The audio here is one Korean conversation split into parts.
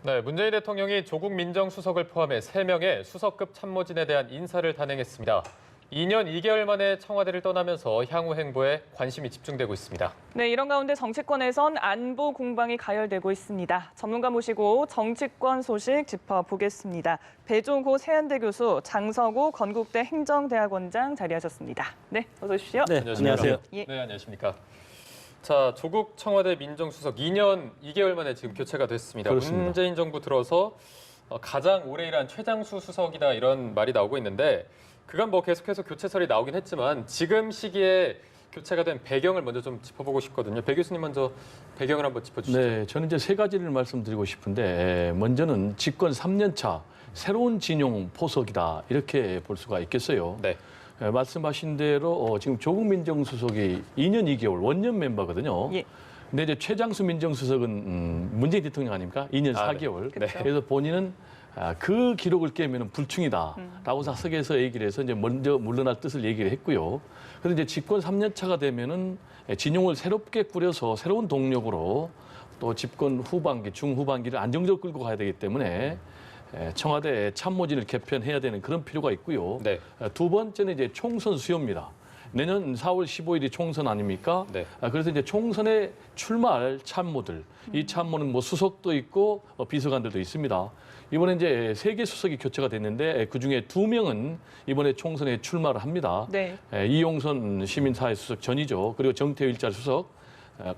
네, 문재인 대통령이 조국 민정수석을 포함해 3명의 수석급 참모진에 대한 인사를 단행했습니다. 2년 2개월 만에 청와대를 떠나면서 향후 행보에 관심이 집중되고 있습니다. 네, 이런 가운데 정치권에선 안보 공방이 가열되고 있습니다. 전문가 모시고 정치권 소식 짚어보겠습니다. 배종호 세한대 교수, 장서구 건국대 행정대학원장 자리하셨습니다. 네, 어서 오십시오. 네, 안녕하세요. 예. 네, 안녕하십니까. 자, 조국 청와대 민정수석 2년 2개월 만에 지금 교체가 됐습니다. 그렇습니다. 문재인 정부 들어서 가장 오래 일한 최장수 수석이다 이런 말이 나오고 있는데 그간 뭐 계속해서 교체설이 나오긴 했지만 지금 시기에 교체가 된 배경을 먼저 좀 짚어보고 싶거든요. 배 교수님 먼저 배경을 한번 짚어주시죠. 네, 저는 이제 세 가지를 말씀드리고 싶은데 먼저는 집권 3년 차 새로운 진용 포석이다 이렇게 볼 수가 있겠어요. 네. 말씀하신 대로 지금 조국 민정수석이 2년 2개월 원년 멤버거든요. 예. 근데 이제 최장수 민정수석은 문재인 대통령 아닙니까? 2년 아, 4개월. 네. 그래서 본인은 그 기록을 깨면 불충이다라고 사석에서 얘기를 해서 이제 먼저 물러날 뜻을 얘기를 했고요. 그런데 이제 집권 3년 차가 되면은 진용을 새롭게 꾸려서 새로운 동력으로 또 집권 후반기, 중후반기를 안정적으로 끌고 가야 되기 때문에 청와대 참모진을 개편해야 되는 그런 필요가 있고요. 네. 두 번째는 이제 총선 수요입니다. 내년 4월 15일이 총선 아닙니까? 네. 그래서 이제 총선에 출마할 참모들, 이 참모는 뭐 수석도 있고 비서관들도 있습니다. 이번에 이제 3개 수석이 교체가 됐는데 그 중에 2명은 이번에 총선에 출마를 합니다. 네. 이용선 시민사회수석 전이죠. 그리고 정태일 자 수석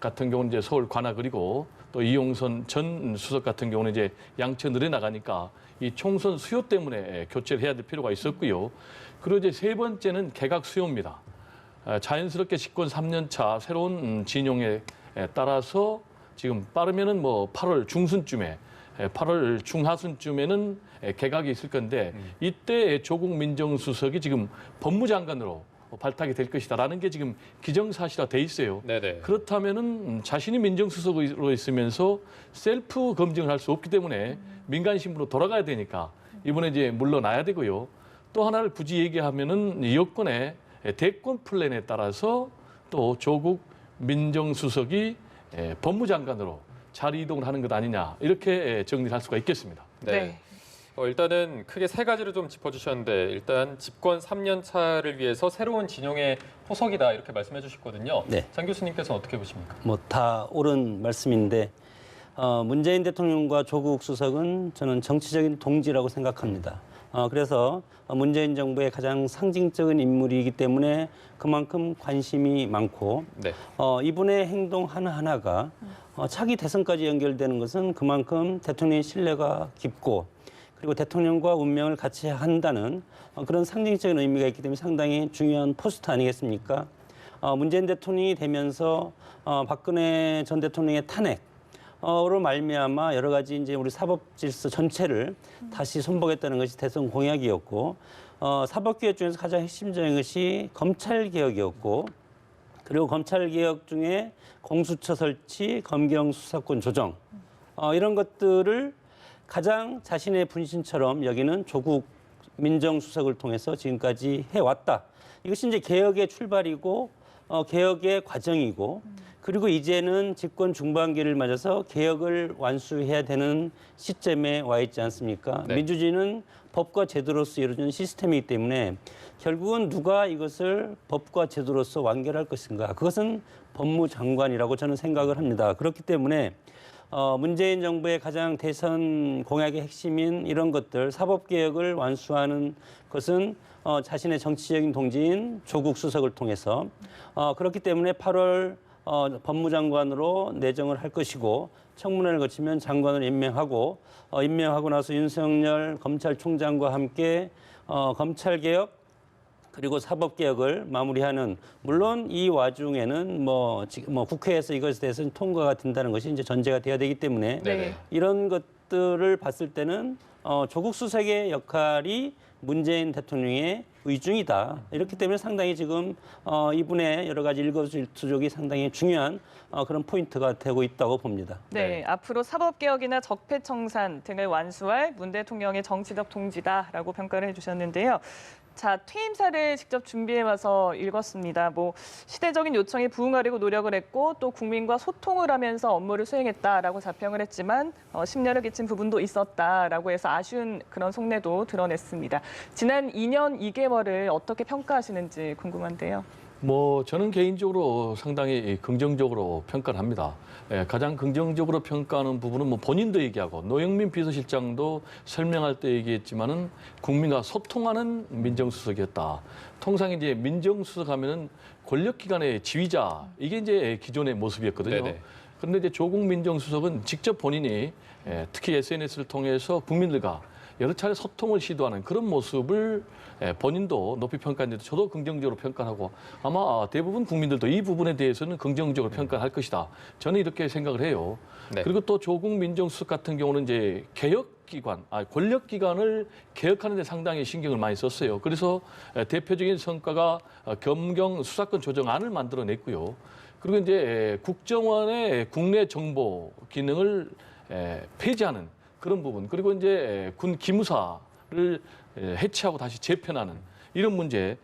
같은 경우는 이제 서울 관악 그리고 또 이용선 전 수석 같은 경우는 이제 양천 을에 나가니까 이 총선 수요 때문에 교체를 해야 될 필요가 있었고요. 그리고 이제 세 번째는 개각 수요입니다. 자연스럽게 집권 3년 차 새로운 진용에 따라서 지금 빠르면은 뭐 8월 중순쯤에 8월 중하순쯤에는 개각이 있을 건데 이때 조국 민정수석이 지금 법무장관으로 발탁이 될 것이다라는 게 지금 기정사실화 돼 있어요. 네네. 그렇다면은 자신이 민정수석으로 있으면서 셀프 검증을 할 수 없기 때문에 민간 신분으로 돌아가야 되니까 이번에 이제 물러나야 되고요. 또 하나를 굳이 얘기하면은 여권의 대권 플랜에 따라서 또 조국 민정수석이 법무장관으로 자리 이동을 하는 것 아니냐 이렇게 정리를 할 수가 있겠습니다. 네. 일단은 크게 3가지를 좀 짚어주셨는데 일단 집권 3년 차를 위해서 새로운 진영의 포석이다 이렇게 말씀해 주셨거든요. 네. 장 교수님께서는 어떻게 보십니까? 뭐 다 옳은 말씀인데 문재인 대통령과 조국 수석은 저는 정치적인 동지라고 생각합니다. 그래서 문재인 정부의 가장 상징적인 인물이기 때문에 그만큼 관심이 많고 네. 이분의 행동 하나하나가 차기 대선까지 연결되는 것은 그만큼 대통령의 신뢰가 깊고 그리고 대통령과 운명을 같이 한다는 그런 상징적인 의미가 있기 때문에 상당히 중요한 포스트 아니겠습니까? 문재인 대통령이 되면서 박근혜 전 대통령의 탄핵으로 말미암아 여러 가지 이제 우리 사법 질서 전체를 다시 손보겠다는 것이 대선 공약이었고 사법 개혁 중에서 가장 핵심적인 것이 검찰 개혁이었고 그리고 검찰 개혁 중에 공수처 설치, 검경 수사권 조정 이런 것들을 가장 자신의 분신처럼 여기는 조국 민정수석을 통해서 지금까지 해왔다. 이것이 이제 개혁의 출발이고 개혁의 과정이고 그리고 이제는 집권 중반기를 맞아서 개혁을 완수해야 되는 시점에 와 있지 않습니까? 네. 민주주의는 법과 제도로서 이루어지는 시스템이기 때문에 결국은 누가 이것을 법과 제도로서 완결할 것인가? 그것은 법무장관이라고 저는 생각을 합니다. 그렇기 때문에 문재인 정부의 가장 대선 공약의 핵심인 이런 것들, 사법개혁을 완수하는 것은 자신의 정치적인 동지인 조국 수석을 통해서 그렇기 때문에 8월 법무장관으로 내정을 할 것이고 청문회를 거치면 장관을 임명하고 임명하고 나서 윤석열 검찰총장과 함께 검찰개혁 그리고 사법개혁을 마무리하는 물론 이 와중에는 뭐 국회에서 이것에 대해서 통과가 된다는 것이 이제 전제가 돼야 되기 때문에 네네. 이런 것들을 봤을 때는 조국 수석의 역할이 문재인 대통령의 의중이다. 이렇기 때문에 상당히 지금 이분의 여러 가지 일거수일투족이 상당히 중요한 그런 포인트가 되고 있다고 봅니다. 네, 앞으로 사법개혁이나 적폐청산 등을 완수할 문 대통령의 정치적 동지다라고 평가를 해주셨는데요. 자, 퇴임사를 직접 준비해와서 읽었습니다. 뭐 시대적인 요청에 부응하려고 노력을 했고 또 국민과 소통을 하면서 업무를 수행했다라고 자평을 했지만 심려를 끼친 부분도 있었다라고 해서 아쉬운 그런 속내도 드러냈습니다. 지난 2년 2개월을 어떻게 평가하시는지 궁금한데요. 뭐 저는 개인적으로 상당히 긍정적으로 평가를 합니다. 가장 긍정적으로 평가하는 부분은 뭐 본인도 얘기하고 노영민 비서실장도 설명할 때 얘기했지만은 국민과 소통하는 민정수석이었다. 통상 이제 민정수석 하면은 권력기관의 지휘자 이게 이제 기존의 모습이었거든요. 네네. 그런데 이제 조국 민정수석은 직접 본인이 특히 SNS를 통해서 국민들과 여러 차례 소통을 시도하는 그런 모습을 본인도 높이 평가했는데 저도 긍정적으로 평가하고 아마 대부분 국민들도 이 부분에 대해서는 긍정적으로 평가할 것이다. 저는 이렇게 생각을 해요. 네. 그리고 또 조국 민정수석 같은 경우는 이제 권력기관을 개혁하는 데 상당히 신경을 많이 썼어요. 그래서 대표적인 성과가 검경 수사권 조정안을 만들어냈고요. 그리고 이제 국정원의 국내 정보 기능을 폐지하는 그런 부분, 그리고 이제 군 기무사를 해체하고 다시 재편하는 이런 문제,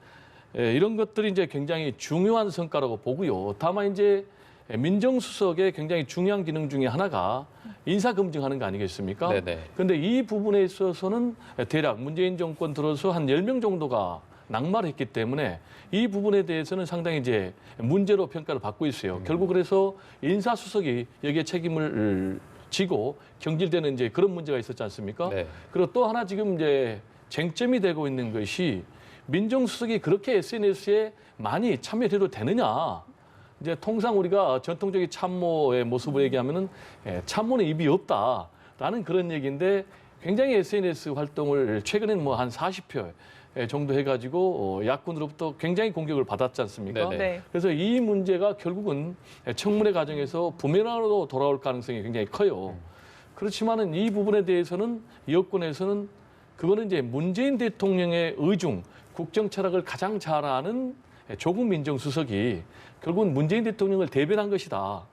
이런 것들이 이제 굉장히 중요한 성과라고 보고요. 다만 이제 민정수석의 굉장히 중요한 기능 중에 하나가 인사 검증하는 거 아니겠습니까? 네네. 그런데 이 부분에 있어서는 대략 문재인 정권 들어서 한 10명 정도가 낙마를 했기 때문에 이 부분에 대해서는 상당히 이제 문제로 평가를 받고 있어요. 결국 그래서 인사수석이 여기에 책임을 지고 경질되는 이제 그런 문제가 있었지 않습니까? 네. 그리고 또 하나 지금 이제 쟁점이 되고 있는 것이 민정수석이 그렇게 SNS에 많이 참여해도 되느냐? 이제 통상 우리가 전통적인 참모의 모습을 얘기하면은 참모는 입이 없다라는 그런 얘기인데 굉장히 SNS 활동을 최근에는 뭐 한 40표 정도 해가지고 야권으로부터 굉장히 공격을 받았지 않습니까? 네네. 네. 그래서 이 문제가 결국은 청문회 과정에서 부메랑으로 돌아올 가능성이 굉장히 커요. 그렇지만은 이 부분에 대해서는 여권에서는 그거는 이제 문재인 대통령의 의중, 국정 철학을 가장 잘 아는 조국 민정수석이 결국은 문재인 대통령을 대변한 것이다.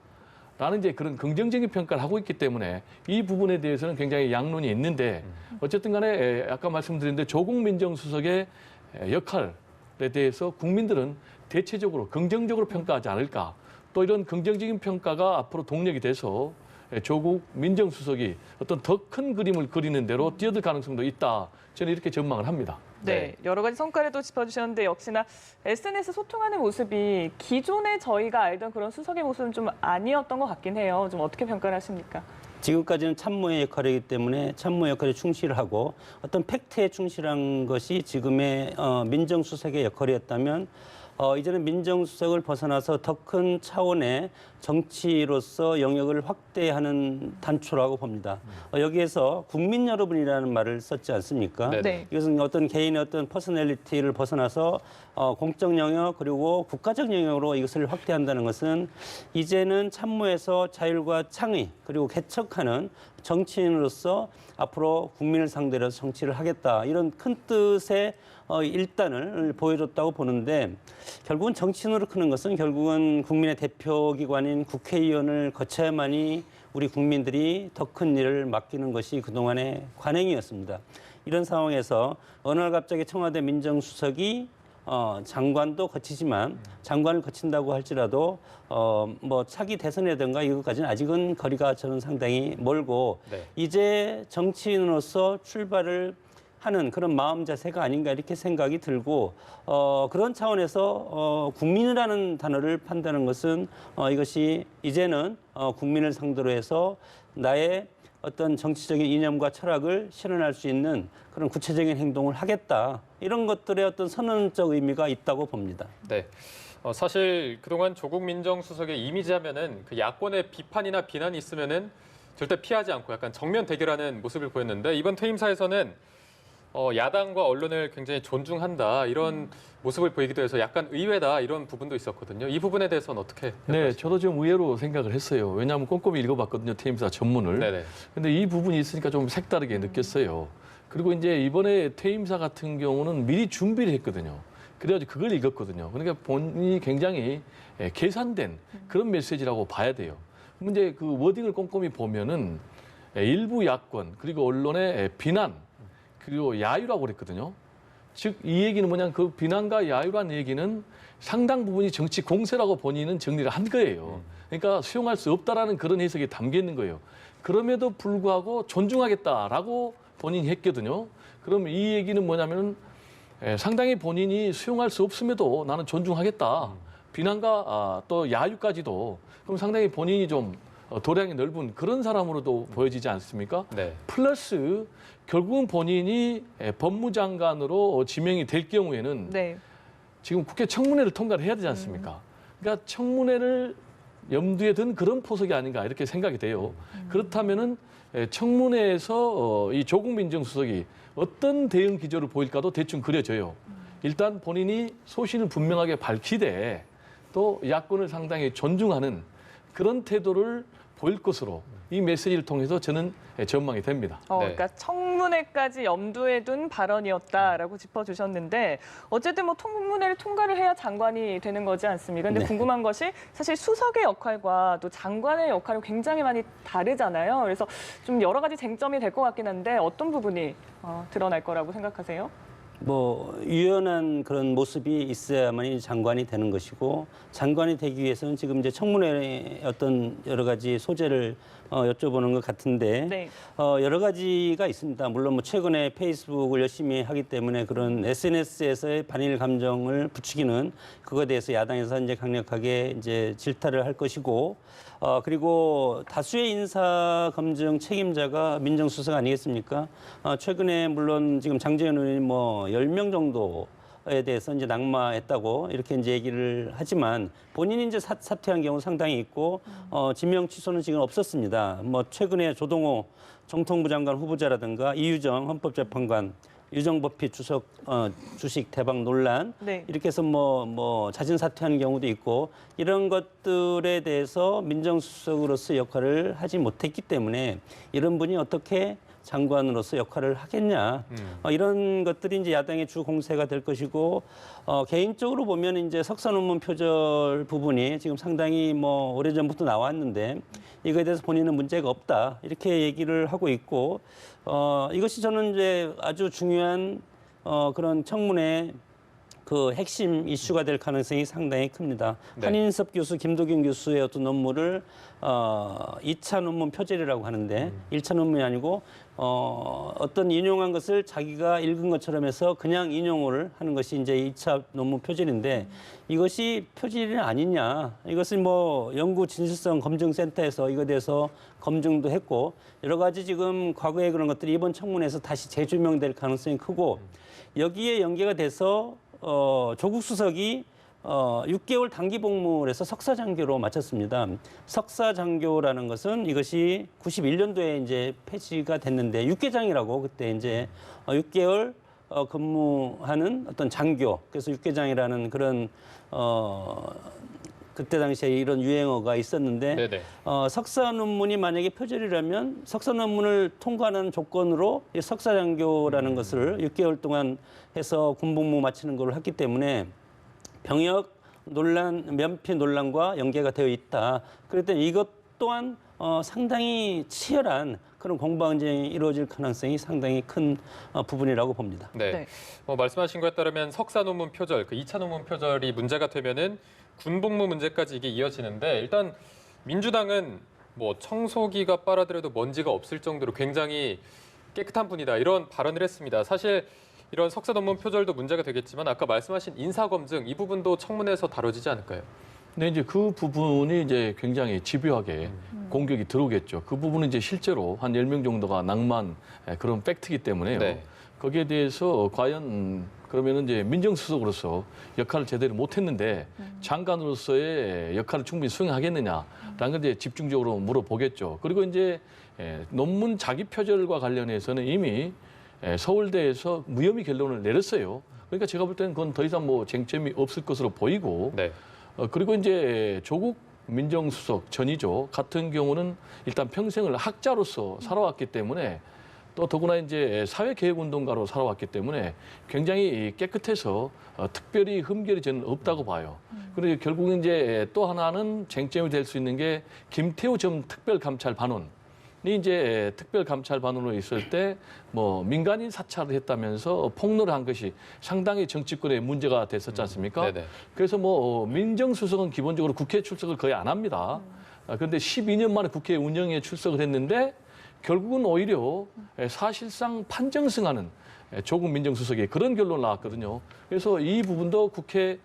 라는 이제 그런 긍정적인 평가를 하고 있기 때문에 이 부분에 대해서는 굉장히 양론이 있는데 어쨌든 간에 아까 말씀드린 대로 조국 민정수석의 역할에 대해서 국민들은 대체적으로 긍정적으로 평가하지 않을까. 또 이런 긍정적인 평가가 앞으로 동력이 돼서 조국 민정수석이 어떤 더 큰 그림을 그리는 대로 뛰어들 가능성도 있다. 저는 이렇게 전망을 합니다. 네, 여러 가지 성과를 짚어주셨는데 역시나 SNS 소통하는 모습이 기존에 저희가 알던 그런 수석의 모습은 좀 아니었던 것 같긴 해요. 좀 어떻게 평가를 하십니까? 지금까지는 참모의 역할이기 때문에 참모 역할에 충실하고 어떤 팩트에 충실한 것이 지금의 민정수석의 역할이었다면 이제는 민정수석을 벗어나서 더 큰 차원의 정치로서 영역을 확대하는 단초라고 봅니다. 여기에서 국민 여러분이라는 말을 썼지 않습니까? 네. 네. 이것은 어떤 개인의 어떤 퍼스널리티를 벗어나서 공적 영역 그리고 국가적 영역으로 이것을 확대한다는 것은 이제는 참모에서 자율과 창의 그리고 개척하는 정치인으로서 앞으로 국민을 상대로 해서 정치를 하겠다 이런 큰 뜻의 일단을 보여줬다고 보는데 결국은 정치인으로 크는 것은 결국은 국민의 대표기관인 국회의원을 거쳐야만이 우리 국민들이 더 큰 일을 맡기는 것이 그동안의 관행이었습니다. 이런 상황에서 어느 날 갑자기 청와대 민정수석이 장관도 거치지만 장관을 거친다고 할지라도 뭐 차기 대선이라든가 이것까지는 아직은 거리가 저는 상당히 멀고 네. 이제 정치인으로서 출발을 하는 그런 마음 자세가 아닌가 이렇게 생각이 들고 그런 차원에서 국민이라는 단어를 판다는 것은 이것이 이제는 국민을 상대로 해서 나의 어떤 정치적인 이념과 철학을 실현할 수 있는 그런 구체적인 행동을 하겠다. 이런 것들의 어떤 선언적 의미가 있다고 봅니다. 네. 사실 그동안 조국 민정수석의 이미지 하면은 그 야권의 비판이나 비난이 있으면은 절대 피하지 않고 약간 정면 대결하는 모습을 보였는데 이번 퇴임사에서는 야당과 언론을 굉장히 존중한다 이런 모습을 보이기도 해서 약간 의외다 이런 부분도 있었거든요. 이 부분에 대해서는 어떻게? 네, 저도 좀 의외로 생각을 했어요. 왜냐하면 꼼꼼히 읽어봤거든요, 퇴임사 전문을. 네네. 근데 이 부분이 있으니까 좀 색다르게 느꼈어요. 그리고 이제 이번에 퇴임사 같은 경우는 미리 준비를 했거든요. 그래가지고 그걸 읽었거든요. 그러니까 본인이 굉장히 계산된 그런 메시지라고 봐야 돼요. 근데 그 워딩을 꼼꼼히 보면은 일부 야권 그리고 언론의 비난 그리고 야유라고 그랬거든요. 즉 이 얘기는 뭐냐 그 비난과 야유란 얘기는 상당 부분이 정치 공세라고 본인은 정리를 한 거예요. 그러니까 수용할 수 없다라는 그런 해석이 담겨 있는 거예요. 그럼에도 불구하고 존중하겠다라고 본인이 했거든요. 그럼 이 얘기는 뭐냐면은 상당히 본인이 수용할 수 없음에도 나는 존중하겠다. 비난과 또 야유까지도 그럼 상당히 본인이 좀 도량이 넓은 그런 사람으로도 보여지지 않습니까? 네. 플러스 결국은 본인이 법무장관으로 지명이 될 경우에는 네. 지금 지금 국회 청문회를 통과를 해야 되지 않습니까? 그러니까 청문회를 염두에 둔 그런 포석이 아닌가 이렇게 생각이 돼요. 그렇다면은 청문회에서 이 조국 민정수석이 어떤 대응 기조를 보일까도 대충 그려져요. 일단 본인이 소신을 분명하게 밝히되 또 야권을 상당히 존중하는 그런 태도를 보일 것으로 이 메시지를 통해서 저는 전망이 됩니다. 네. 그러니까 청문회까지 염두에 둔 발언이었다라고 짚어주셨는데 어쨌든 뭐 청문회를 통과를 해야 장관이 되는 거지 않습니까? 근데 네. 궁금한 것이 사실 수석의 역할과 또 장관의 역할은 굉장히 많이 다르잖아요. 그래서 좀 여러 가지 쟁점이 될 것 같긴 한데 어떤 부분이 드러날 거라고 생각하세요? 뭐 유연한 그런 모습이 있어야만이 장관이 되는 것이고 장관이 되기 위해서는 지금 이제 청문회의 어떤 여러 가지 소재를 여쭤보는 것 같은데 네. 여러 가지가 있습니다. 물론 뭐 최근에 페이스북을 열심히 하기 때문에 그런 SNS에서의 반일 감정을 부추기는 그거에 대해서 야당에서 이제 강력하게 이제 질타를 할 것이고 그리고 다수의 인사 검증 책임자가 민정수석 아니겠습니까? 최근에 물론 지금 장제원 의원이 뭐 10명 정도에 대해서 이제 낙마했다고 이렇게 이제 얘기를 하지만 본인이 이제 사퇴한 경우 상당히 있고 지명 취소는 지금 없었습니다. 뭐 최근에 조동호 정통부 장관 후보자라든가 이유정 헌법재판관 유정법피 주식 대박 논란 네. 이렇게 해서 뭐 자진 사퇴하는 경우도 있고 이런 것들에 대해서 민정수석으로서 역할을 하지 못했기 때문에 이런 분이 어떻게 장관으로서 역할을 하겠냐 이런 것들이 이제 야당의 주 공세가 될 것이고 개인적으로 보면 이제 석사 논문 표절 부분이 지금 상당히 뭐 오래전부터 나왔는데 이거에 대해서 본인은 문제가 없다 이렇게 얘기를 하고 있고 이것이 저는 이제 아주 중요한 그런 청문회 그 핵심 이슈가 될 가능성이 상당히 큽니다. 네. 한인섭 교수, 김도균 교수의 어떤 논문을 2차 논문 표절이라고 하는데 1차 논문이 아니고 어떤 인용한 것을 자기가 읽은 것처럼 해서 그냥 인용을 하는 것이 이제 2차 논문 표절인데 이것이 표절이 아니냐. 이것은 뭐 연구 진실성 검증센터에서 이거에 대해서 검증도 했고 여러 가지 지금 과거의 그런 것들이 이번 청문회에서 다시 재조명될 가능성이 크고 여기에 연계가 돼서 조국 수석이 6개월 단기 복무를 해서 석사장교로 마쳤습니다. 석사장교라는 것은 이것이 91년도에 이제 폐지가 됐는데 육개장이라고 그때 이제 6개월 근무하는 어떤 장교. 그래서 육개장이라는 그런 그때 당시에 이런 유행어가 있었는데 네네. 석사 논문이 만약에 표절이라면 석사 논문을 통과하는 조건으로 이 석사장교라는 것을 6개월 동안 해서 군복무 마치는 걸 했기 때문에 병역 논란, 면피 논란과 연계가 되어 있다. 그랬더니 이것 또한 상당히 치열한 그런 공방 전쟁이 이루어질 가능성이 상당히 큰 부분이라고 봅니다. 네. 네. 말씀하신 거에 따르면 석사 논문 표절, 그 2차 논문 표절이 문제가 되면은 군복무 문제까지 이게 이어지는데 일단 민주당은 뭐 청소기가 빨아들여도 먼지가 없을 정도로 굉장히 깨끗한 분이다 이런 발언을 했습니다. 사실 이런 석사 논문 표절도 문제가 되겠지만 아까 말씀하신 인사 검증 이 부분도 청문회에서 다뤄지지 않을까요? 네, 이제 그 부분이 이제 굉장히 집요하게 공격이 들어오겠죠. 그 부분은 이제 실제로 한 10명 정도가 낙마한 그런 팩트이기 때문에요. 네. 거기에 대해서 과연 그러면은 이제 민정수석으로서 역할을 제대로 못했는데 장관으로서의 역할을 충분히 수행하겠느냐라는 걸 이제 집중적으로 물어보겠죠. 그리고 이제 논문 자기 표절과 관련해서는 이미 서울대에서 무혐의 결론을 내렸어요. 그러니까 제가 볼 때는 그건 더 이상 뭐 쟁점이 없을 것으로 보이고 네. 그리고 이제 조국 민정수석 전이죠 같은 경우는 일단 평생을 학자로서 살아왔기 때문에 또 더구나 이제 사회개혁운동가로 살아왔기 때문에 굉장히 깨끗해서 특별히 흠결이 저는 없다고 봐요. 그리고 결국 이제 또 하나는 쟁점이 될 수 있는 게 김태우 전 특별감찰반원. 이제 특별감찰반으로 있을 때 뭐 민간인 사찰을 했다면서 폭로를 한 것이 상당히 정치권에 문제가 됐었지 않습니까? 네네. 그래서 뭐 민정수석은 기본적으로 국회 출석을 거의 안 합니다. 그런데 12년 만에 국회 운영에 출석을 했는데 결국은 오히려 사실상 판정승하는 조국 민정수석의 그런 결론이 나왔거든요. 그래서 이 부분도 국회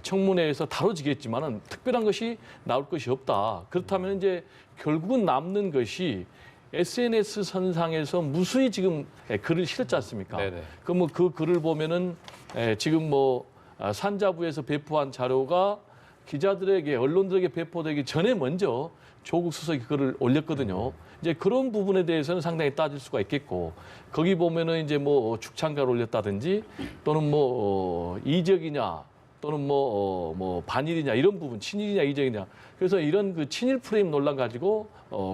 청문회에서 다뤄지겠지만은 특별한 것이 나올 것이 없다. 그렇다면 이제 결국은 남는 것이 SNS 선상에서 무수히 지금 글을 실었지 않습니까? 네네. 그럼 뭐 그 글을 보면은 지금 뭐 산자부에서 배포한 자료가 기자들에게 언론들에게 배포되기 전에 먼저 조국 수석이 글을 올렸거든요. 이제 그런 부분에 대해서는 상당히 따질 수가 있겠고 거기 보면은 이제 뭐 축창가를 올렸다든지 또는 뭐 이적이냐 또는 뭐 반일이냐 이런 부분 친일이냐 이적이냐 그래서 이런 그 친일 프레임 논란 가지고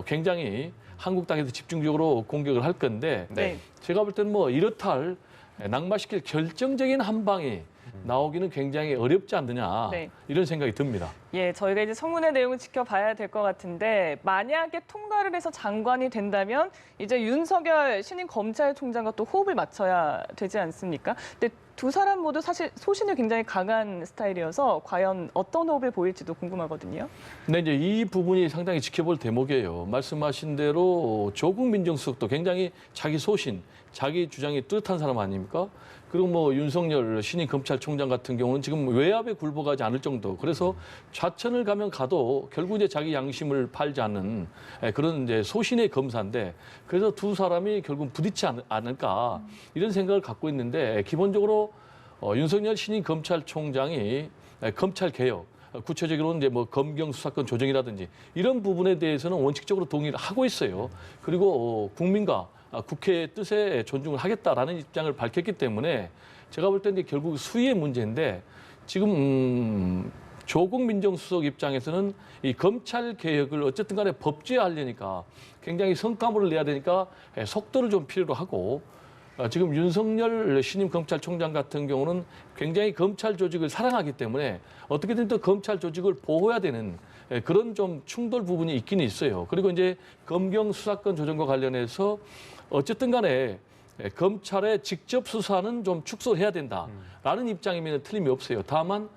굉장히 한국당에서 집중적으로 공격을 할 건데 네. 제가 볼 때는 뭐 이렇다 할 낙마시킬 결정적인 한 방이 나오기는 굉장히 어렵지 않느냐 네. 이런 생각이 듭니다. 예, 저희가 이제 청문회 내용을 지켜봐야 될 것 같은데 만약에 통과를 해서 장관이 된다면 이제 윤석열 신임 검찰총장과 또 호흡을 맞춰야 되지 않습니까? 근데 두 사람 모두 사실 소신이 굉장히 강한 스타일이어서 과연 어떤 호흡을 보일지도 궁금하거든요. 근데 이제 이 부분이 상당히 지켜볼 대목이에요. 말씀하신 대로 조국 민정수석도 굉장히 자기 소신, 자기 주장이 뚜렷한 사람 아닙니까? 그리고 뭐 윤석열 신임 검찰총장 같은 경우는 지금 외압에 굴복하지 않을 정도. 그래서 좌천을 가면 가도 결국 이제 자기 양심을 팔지 않는 그런 이제 소신의 검사인데 그래서 두 사람이 결국 부딪히지 않을까 이런 생각을 갖고 있는데 기본적으로 윤석열 신임 검찰총장이 검찰 개혁 구체적으로는 이제 뭐 검경 수사권 조정이라든지 이런 부분에 대해서는 원칙적으로 동의를 하고 있어요. 그리고 국민과 국회의 뜻에 존중을 하겠다라는 입장을 밝혔기 때문에 제가 볼 때 이제 결국 수위의 문제인데 지금 조국 민정수석 입장에서는 이 검찰 개혁을 어쨌든 간에 법제화하려니까 굉장히 성과물을 내야 되니까 속도를 좀 필요로 하고 지금 윤석열 신임 검찰총장 같은 경우는 굉장히 검찰 조직을 사랑하기 때문에 어떻게든 또 검찰 조직을 보호해야 되는 그런 좀 충돌 부분이 있기는 있어요. 그리고 이제 검경 수사권 조정과 관련해서 어쨌든 간에 검찰의 직접 수사는 좀 축소를 해야 된다라는 입장이면 틀림이 없어요. 다만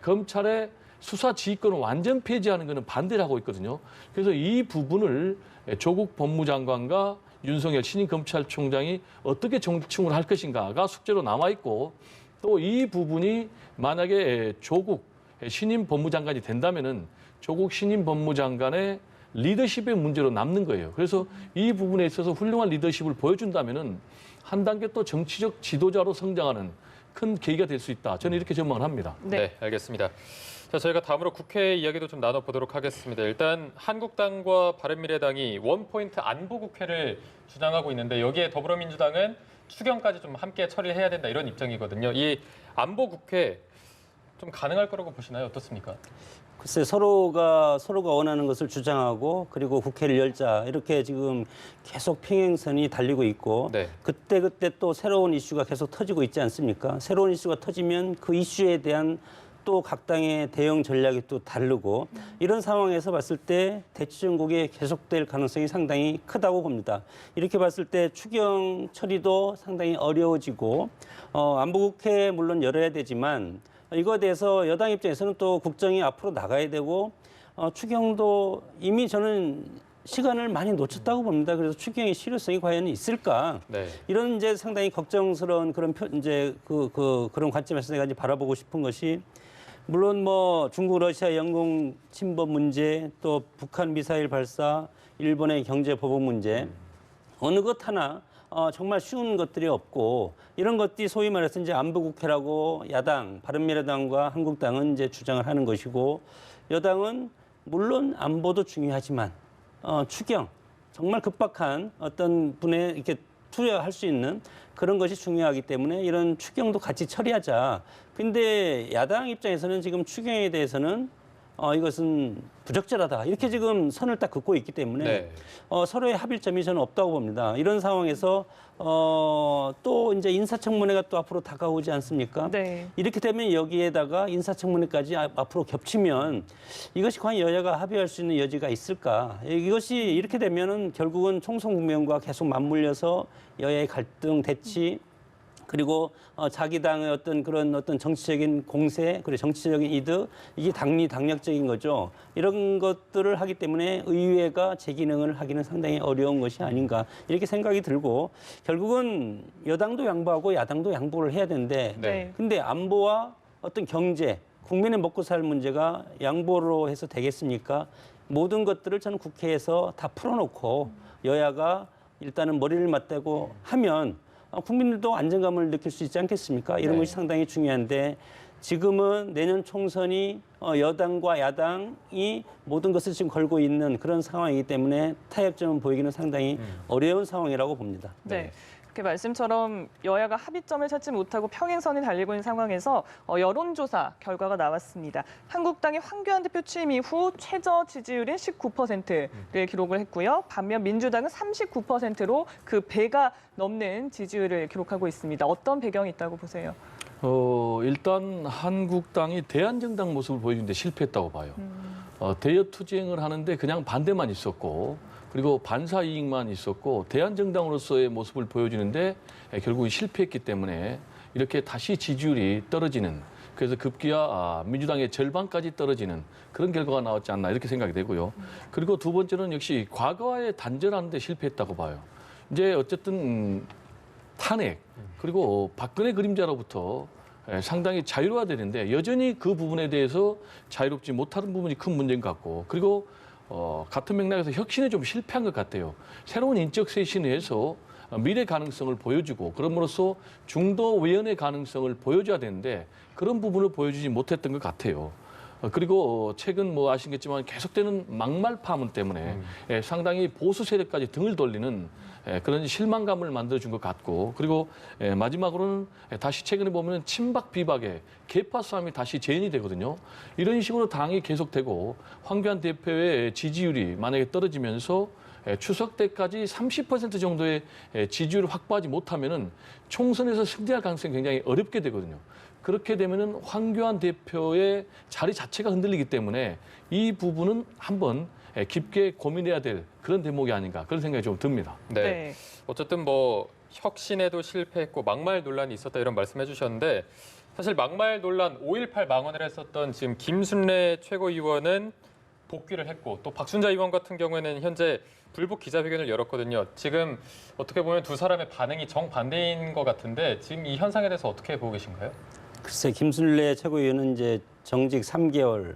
검찰의 수사 지휘권을 완전 폐지하는 것은 반대를 하고 있거든요. 그래서 이 부분을 조국 법무장관과 윤석열 신임 검찰총장이 어떻게 정충을 할 것인가가 숙제로 남아 있고 또 이 부분이 만약에 조국 신임 법무장관이 된다면은 조국 신임 법무장관의 리더십의 문제로 남는 거예요. 그래서 이 부분에 있어서 훌륭한 리더십을 보여준다면은 한 단계 또 정치적 지도자로 성장하는 큰 계기가 될 수 있다. 저는 이렇게 전망을 합니다. 네, 알겠습니다. 자, 저희가 다음으로 국회 이야기도 좀 나눠보도록 하겠습니다. 일단 한국당과 바른미래당이 원포인트 안보 국회를 주장하고 있는데 여기에 더불어민주당은 추경까지 좀 함께 처리를 해야 된다 이런 입장이거든요. 이 안보 국회 좀 가능할 거라고 보시나요? 어떻습니까? 글쎄 서로가 원하는 것을 주장하고 그리고 국회를 열자 이렇게 지금 계속 평행선이 달리고 있고 네. 그때 또 새로운 이슈가 계속 터지고 있지 않습니까? 새로운 이슈가 터지면 그 이슈에 대한 또 각 당의 대응 전략이 또 다르고 이런 상황에서 봤을 때 대치 전국이 계속될 가능성이 상당히 크다고 봅니다. 이렇게 봤을 때 추경 처리도 상당히 어려워지고 안보국회 물론 열어야 되지만 이거에 대해서 여당 입장에서는 또 국정이 앞으로 나가야 되고 추경도 이미 저는 시간을 많이 놓쳤다고 봅니다. 그래서 추경의 실효성이 과연 있을까? 네. 이런 이제 상당히 걱정스러운 그런 이제 그런 관점에서 내가 이제 바라보고 싶은 것이 물론 뭐 중국, 러시아, 영공 침범 문제, 또 북한 미사일 발사, 일본의 경제 보복 문제 어느 것 하나 정말 쉬운 것들이 없고 이런 것들이 소위 말해서 이제 안보국회라고 야당, 바른미래당과 한국당은 이제 주장을 하는 것이고 여당은 물론 안보도 중요하지만 추경 정말 급박한 어떤 분에 이렇게 투여할 수 있는 그런 것이 중요하기 때문에 이런 추경도 같이 처리하자. 근데 야당 입장에서는 지금 추경에 대해서는 이것은 부적절하다. 이렇게 지금 선을 딱 긋고 있기 때문에 네. 서로의 합의점이 저는 없다고 봅니다. 이런 상황에서 또 이제 인사청문회가 또 앞으로 다가오지 않습니까? 네. 이렇게 되면 여기에다가 인사청문회까지 앞으로 겹치면 이것이 과연 여야가 합의할 수 있는 여지가 있을까? 이것이 이렇게 되면은 결국은 총선 국면과 계속 맞물려서 여야의 갈등, 대치 그리고 자기 당의 어떤 정치적인 공세, 그리고 정치적인 이득, 이게 당리당략적인 거죠. 이런 것들을 하기 때문에 의회가 제 기능을 하기는 상당히 어려운 것이 아닌가 이렇게 생각이 들고 결국은 여당도 양보하고 야당도 양보를 해야 되는데 네. 근데 안보와 어떤 경제, 국민의 먹고 살 문제가 양보로 해서 되겠습니까? 모든 것들을 저는 국회에서 다 풀어놓고 여야가 일단은 머리를 맞대고 하면 국민들도 안정감을 느낄 수 있지 않겠습니까? 이런 네. 것이 상당히 중요한데 지금은 내년 총선이 여당과 야당이 모든 것을 지금 걸고 있는 그런 상황이기 때문에 타협점을 보이기는 상당히 어려운 상황이라고 봅니다. 네. 그 말씀처럼 여야가 합의점을 찾지 못하고 평행선이 달리고 있는 상황에서 여론조사 결과가 나왔습니다. 한국당이 황교안 대표 취임 이후 최저 지지율인 19%를 기록을 했고요. 반면 민주당은 39%로 그 배가 넘는 지지율을 기록하고 있습니다. 어떤 배경이 있다고 보세요? 일단 한국당이 대안정당 모습을 보여주는데 실패했다고 봐요. 대여 투쟁을 하는데 그냥 반대만 있었고 그리고 반사 이익만 있었고 대안정당으로서의 모습을 보여주는데 결국 실패했기 때문에 이렇게 다시 지지율이 떨어지는 그래서 급기야 민주당의 절반까지 떨어지는 그런 결과가 나왔지 않나 이렇게 생각이 되고요. 그리고 두 번째는 역시 과거와의 단절하는 데 실패했다고 봐요. 이제 어쨌든 탄핵 그리고 박근혜 그림자로부터 상당히 자유로워되는데 여전히 그 부분에 대해서 자유롭지 못하는 부분이 큰 문제인 것 같고 그리고 같은 맥락에서 혁신에 좀 실패한 것 같아요. 새로운 인적 쇄신을 해서 미래 가능성을 보여주고 그럼으로써 중도 외연의 가능성을 보여줘야 되는데 그런 부분을 보여주지 못했던 것 같아요. 그리고 최근 아시겠지만 계속되는 막말 파문 때문에 상당히 보수 세력까지 등을 돌리는 그런 실망감을 만들어준 것 같고 그리고 마지막으로는 다시 최근에 보면 친박 비박의 계파 싸움이 다시 재현이 되거든요. 이런 식으로 당이 계속되고 황교안 대표의 지지율이 만약에 떨어지면서 추석 때까지 30% 정도의 지지율을 확보하지 못하면은 총선에서 승리할 가능성이 굉장히 어렵게 되거든요. 그렇게 되면은 황교안 대표의 자리 자체가 흔들리기 때문에 이 부분은 한번 깊게 고민해야 될 그런 대목이 아닌가 그런 생각이 좀 듭니다. 네. 네. 어쨌든 혁신에도 실패했고 막말 논란이 있었다 이런 말씀해 주셨는데 사실 막말 논란 5.18 망언을 했었던 지금 김순례 최고위원은 복귀를 했고 또 박순자 의원 같은 경우에는 현재 불복 기자회견을 열었거든요. 지금 어떻게 보면 두 사람의 반응이 정반대인 것 같은데 지금 이 현상에 대해서 어떻게 보고 계신가요? 글쎄 김순례 최고위원은 이제 정직 3개월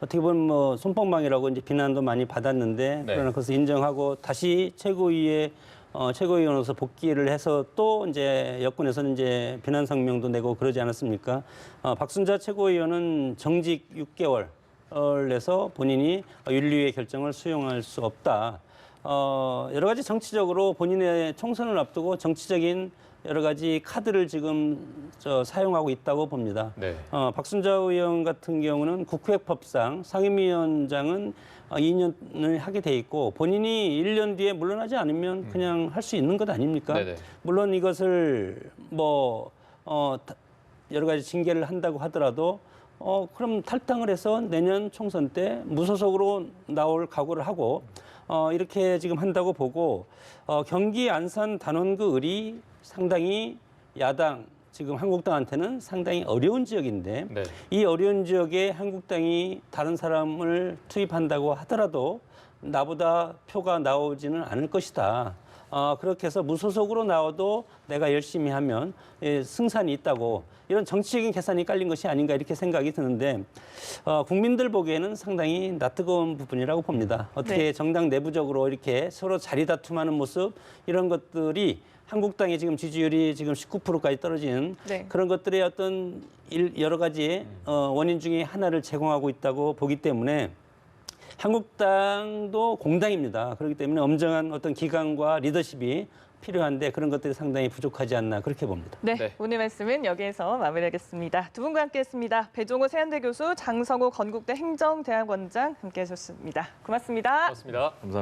어떻게 보면 솜방망이라고 이제 비난도 많이 받았는데 네. 그러나 그것을 인정하고 다시 최고위원으로서 복귀를 해서 또 이제 여권에서는 이제 비난 성명도 내고 그러지 않았습니까? 박순자 최고위원은 정직 6개월에서 본인이 윤리위의 결정을 수용할 수 없다. 여러 가지 정치적으로 본인의 총선을 앞두고 정치적인 여러 가지 카드를 지금 사용하고 있다고 봅니다. 네. 박순자 의원 같은 경우는 국회법상 상임위원장은 2년을 하게 돼 있고 본인이 1년 뒤에 물러나지 않으면 그냥 할 수 있는 것 아닙니까? 네네. 물론 이것을 여러 가지 징계를 한다고 하더라도 그럼 탈당을 해서 내년 총선 때 무소속으로 나올 각오를 하고 이렇게 지금 한다고 보고 경기 안산 단원구 을이 상당히 야당 지금 한국당한테는 상당히 어려운 지역인데 네. 이 어려운 지역에 한국당이 다른 사람을 투입한다고 하더라도 나보다 표가 나오지는 않을 것이다. 그렇게 해서 무소속으로 나와도 내가 열심히 하면 승산이 있다고 이런 정치적인 계산이 깔린 것이 아닌가 이렇게 생각이 드는데 국민들 보기에는 상당히 낯뜨거운 부분이라고 봅니다. 어떻게 네. 정당 내부적으로 이렇게 서로 자리 다툼하는 모습 이런 것들이 한국당의 지금 지지율이 지금 19%까지 떨어지는 네. 그런 것들의 어떤 여러 가지 원인 중에 하나를 제공하고 있다고 보기 때문에 한국당도 공당입니다. 그렇기 때문에 엄정한 어떤 기강과 리더십이 필요한데 그런 것들이 상당히 부족하지 않나 그렇게 봅니다. 네, 네. 오늘 말씀은 여기에서 마무리하겠습니다. 두 분과 함께했습니다. 배종호 세한대 교수, 장성호 건국대 행정대학원장 함께하셨습니다. 고맙습니다. 고맙습니다. 감사합니다.